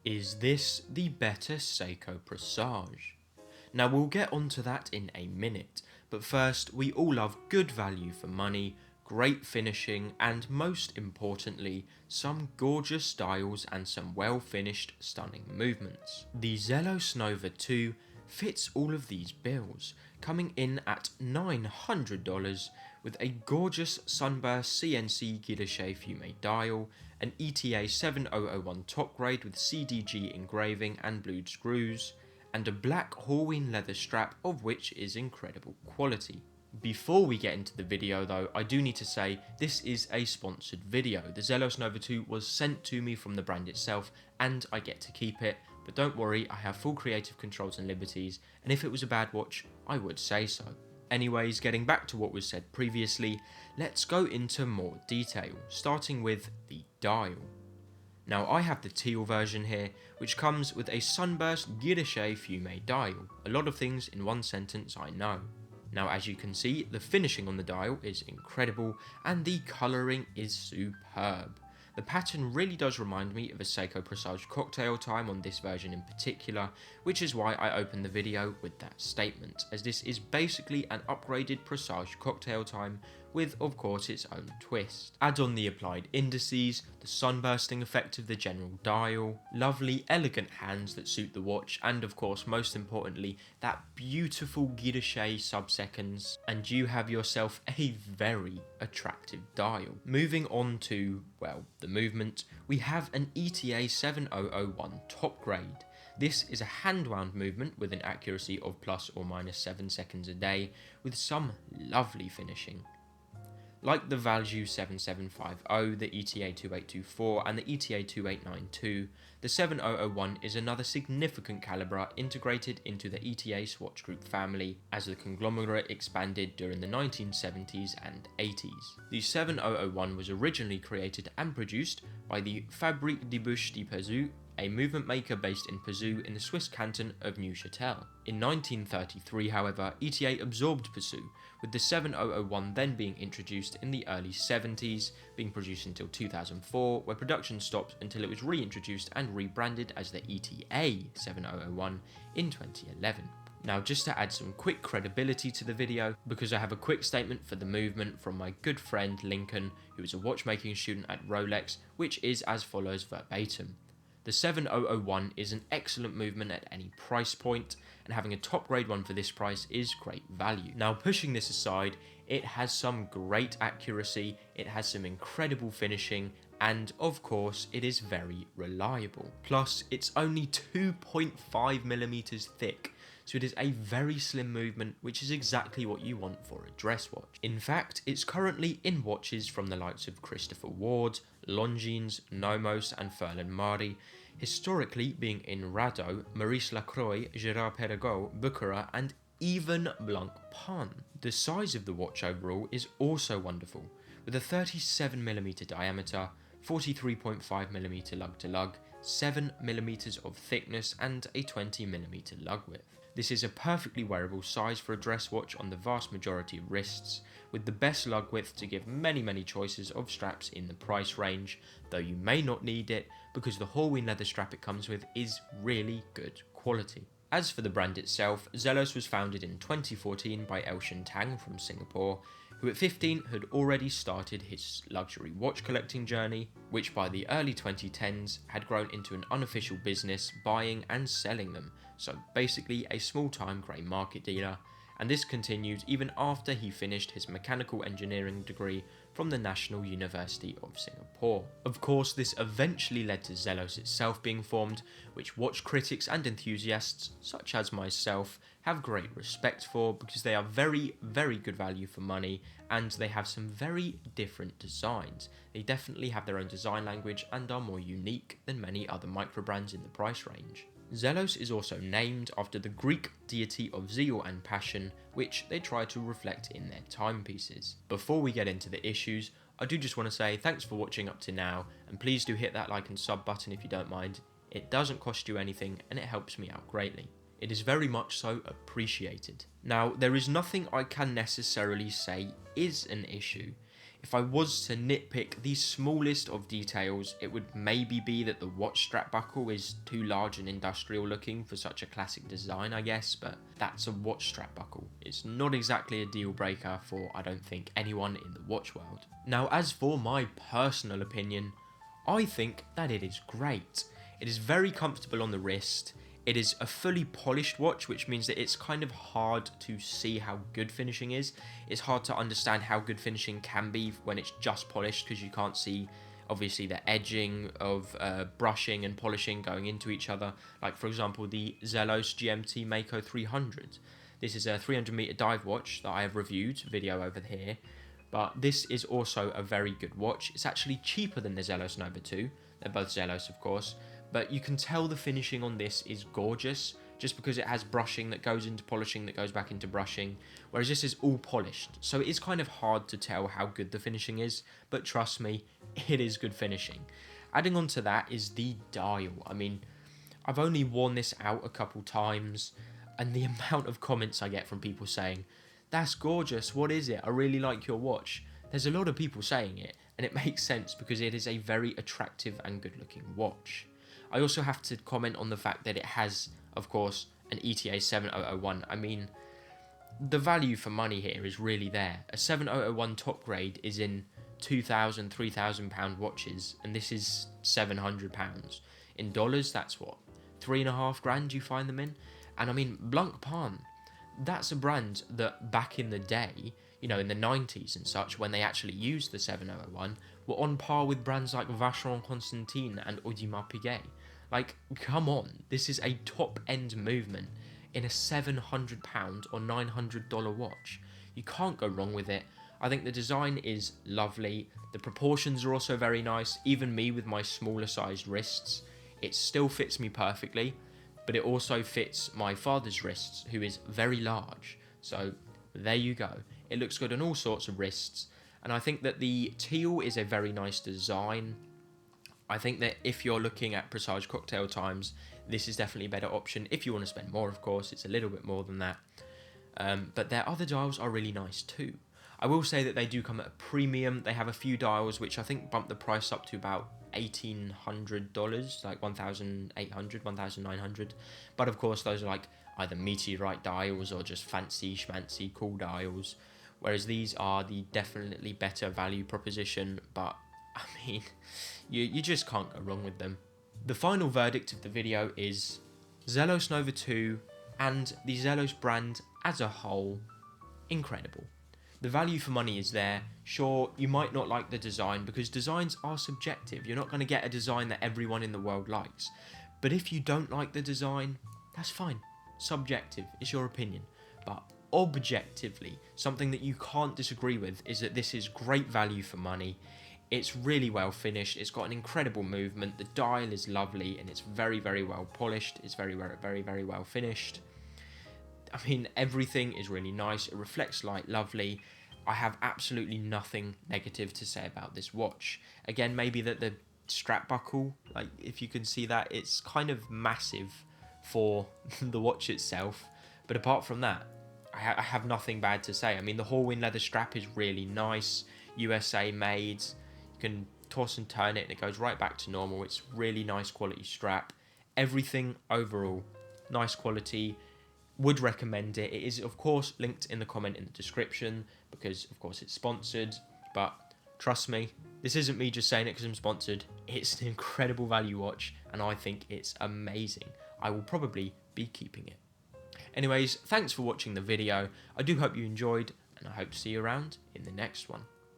Is this the better Seiko Presage? Now we'll get onto that in a minute, but first we all love good value for money, great finishing, and most importantly, some gorgeous styles and some well finished stunning movements. The Zelos Nova 2 fits all of these bills, coming in at $900 with a gorgeous Sunburst CNC guilloche fume dial, an ETA 7001 top grade with CDG engraving and blued screws, and a black Horween leather strap, of which is incredible quality. Before we get into the video though, I do need to say this is a sponsored video. The Zelos Nova 2 was sent to me from the brand itself and I get to keep it, but don't worry, I have full creative controls and liberties, and if it was a bad watch, I would say so. Anyways, getting back to what was said previously, let's go into more detail, starting with the dial. Now I have the teal version here, which comes with a Sunburst guilloche fume dial. A lot of things in one sentence, I know. Now as you can see, the finishing on the dial is incredible and the colouring is superb. The pattern really does remind me of a Seiko Presage Cocktail Time on this version in particular, which is why I opened the video with that statement, as this is basically an upgraded Presage Cocktail Time with of course its own twist. Add on the applied indices, the sunbursting effect of the general dial, lovely elegant hands that suit the watch, and of course most importantly that beautiful guilloche sub-seconds, and you have yourself a very attractive dial. Moving on to, well, the movement, we have an ETA 7001 top grade. This is a hand-wound movement with an accuracy of plus or minus 7 seconds a day with some lovely finishing. Like the Value 7750, the ETA 2824 and the ETA 2892, the 7001 is another significant calibre integrated into the ETA Swatch Group family as the conglomerate expanded during the 1970s and 80s. The 7001 was originally created and produced by the Fabrique de Bouche de Pezou, a movement maker based in Pezou in the Swiss canton of Neuchâtel. In 1933, however, ETA absorbed Pezou, with the 7001 then being introduced in the early 70s, being produced until 2004, where production stopped until it was reintroduced and rebranded as the ETA 7001 in 2011. Now just to add some quick credibility to the video, because I have a quick statement for the movement from my good friend Lincoln, who is a watchmaking student at Rolex, which is as follows verbatim. The 7001 is an excellent movement at any price point, and having a top grade one for this price is great value. Now pushing this aside, it has some great accuracy, it has some incredible finishing, and of course it is very reliable. Plus it's only 2.5mm thick, so it is a very slim movement, which is exactly what you want for a dress watch. In fact, it's currently in watches from the likes of Christopher Ward, Longines, Nomos and Furlan Mari, historically being in Rado, Maurice Lacroix, Gérard Perregaux, Boukhara and even Blancpain. The size of the watch overall is also wonderful, with a 37mm diameter, 43.5mm lug to lug, 7mm of thickness and a 20mm lug width. This is a perfectly wearable size for a dress watch on the vast majority of wrists, with the best lug width to give many choices of straps in the price range, though you may not need it because the Horween leather strap it comes with is really good quality. As for the brand itself, Zelos was founded in 2014 by Elshan Tang from Singapore, who at 15 had already started his luxury watch collecting journey, which by the early 2010s had grown into an unofficial business buying and selling them, so basically a small-time grey market dealer, and this continued even after he finished his mechanical engineering degree from the National University of Singapore. Of course, this eventually led to Zelos itself being formed, which watch critics and enthusiasts, such as myself, have great respect for because they are very good value for money and they have some very different designs. They definitely have their own design language and are more unique than many other micro brands in the price range. Zelos is also named after the Greek deity of zeal and passion, which they try to reflect in their timepieces. Before we get into the issues, I do just want to say thanks for watching up to now, and please do hit that like and sub button if you don't mind. It doesn't cost you anything and it helps me out greatly. It is very much so appreciated. Now, there is nothing I can necessarily say is an issue. If If I was to nitpick the smallest of details, it would maybe be that the watch strap buckle is too large and industrial looking for such a classic design, I guess, but that's a watch strap buckle. It's not exactly a deal breaker for, I don't think, anyone in the watch world. Now, as for my personal opinion, I think that it is great. It is very comfortable on the wrist. It is a fully polished watch, which means that it's kind of hard to see how good finishing is. It's hard to understand how good finishing can be when it's just polished, because you can't see, obviously, the edging of brushing and polishing going into each other. Like, for example, the Zelos GMT Mako 300. This is a 300-meter dive watch that I have reviewed, video over here. But this is also a very good watch. It's actually cheaper than the Zelos Nova 2. They're both Zelos, of course. But you can tell the finishing on this is gorgeous, just because it has brushing that goes into polishing that goes back into brushing, whereas this is all polished. So it is kind of hard to tell how good the finishing is, but trust me, it is good finishing. Adding on to that is the dial. I mean, I've only worn this out a couple times, and the amount of comments I get from people saying, "That's gorgeous, what is it? I really like your watch." There's a lot of people saying it, and it makes sense because it is a very attractive and good looking watch. I also have to comment on the fact that it has, of course, an ETA 7001. I mean, the value for money here is really there. A 7001 top grade is in £2,000, £3,000 watches, and this is £700. In dollars, that's what, 3.5 grand you find them in? And I mean, Blancpain, that's a brand that back in the day, you know, in the 90s and such, when they actually used the 7001, were on par with brands like Vacheron Constantin and Audemars Piguet. Like, come on, this is a top-end movement in a £700 or $900 watch. You can't go wrong with it. I think the design is lovely. The proportions are also very nice. Even me with my smaller sized wrists, it still fits me perfectly, but it also fits my father's wrists, who is very large. So there you go. It looks good on all sorts of wrists. And I think that the teal is a very nice design. I think that if you're looking at Presage cocktail times, this is definitely a better option. If you want to spend more, of course, it's a little bit more than that. But their other dials are really nice too. I will say that they do come at a premium. They have a few dials which I think bump the price up to about $1,800, like $1,800, $1,900. But of course, those are like either meteorite dials or just fancy schmancy cool dials. Whereas these are the definitely better value proposition, but I mean, you just can't go wrong with them. The final verdict of the video is Zelos Nova 2 and the Zelos brand as a whole, incredible. The value for money is there. Sure, you might not like the design because designs are subjective. You're not going to get a design that everyone in the world likes. But if you don't like the design, that's fine. Subjective, it's your opinion. But objectively, something that you can't disagree with is that this is great value for money. It's really well finished. It's got an incredible movement. The dial is lovely and it's very, very well polished. It's very, very, very well finished. I mean, everything is really nice. It reflects light lovely. I have absolutely nothing negative to say about this watch. Again, maybe that the strap buckle, like if you can see that, it's kind of massive for the watch itself. But apart from that, I have nothing bad to say. I mean, the Horween leather strap is really nice. USA made. You can toss and turn it and it goes right back to normal. It's really nice quality strap. Everything overall, nice quality. Would recommend it. It is, of course, linked in the comment in the description because, of course, it's sponsored. But trust me, this isn't me just saying it because I'm sponsored. It's an incredible value watch and I think it's amazing. I will probably be keeping it. Anyways, thanks for watching the video. I do hope you enjoyed and I hope to see you around in the next one.